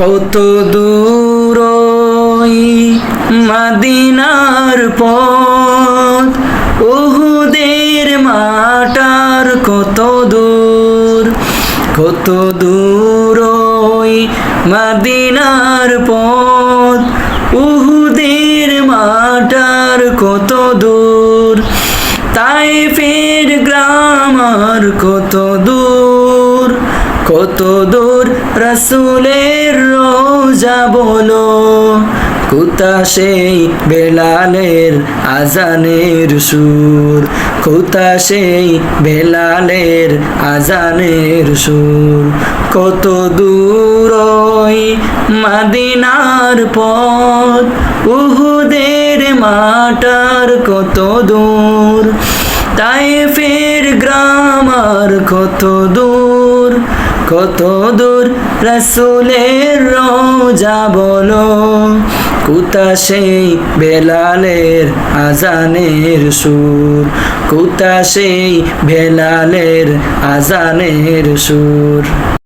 কত দূর ওই মদিনার পথ, উহুদের মাটার কত দূর, কত দূর ওই মদিনার পথ, উহুদের মাটার কত দূর, তায়েফের গ্রাম আর কত দূর, কত দূর রাসূলের রওজা বলো, কোথা সেই বেলালের আজানের সুর, কোথা সেই বেলালের আজানের সুর, কত দূর ওই মদিনার পথ, উহুদের মাটার কত দূর, তায়েফের গ্রাম আর কত দূর, কত দূর রাসূলের রওজা বলো, কোথা সেই বেলালের আজানের সুর, কোথা সেই বেলালের আজানের সুর।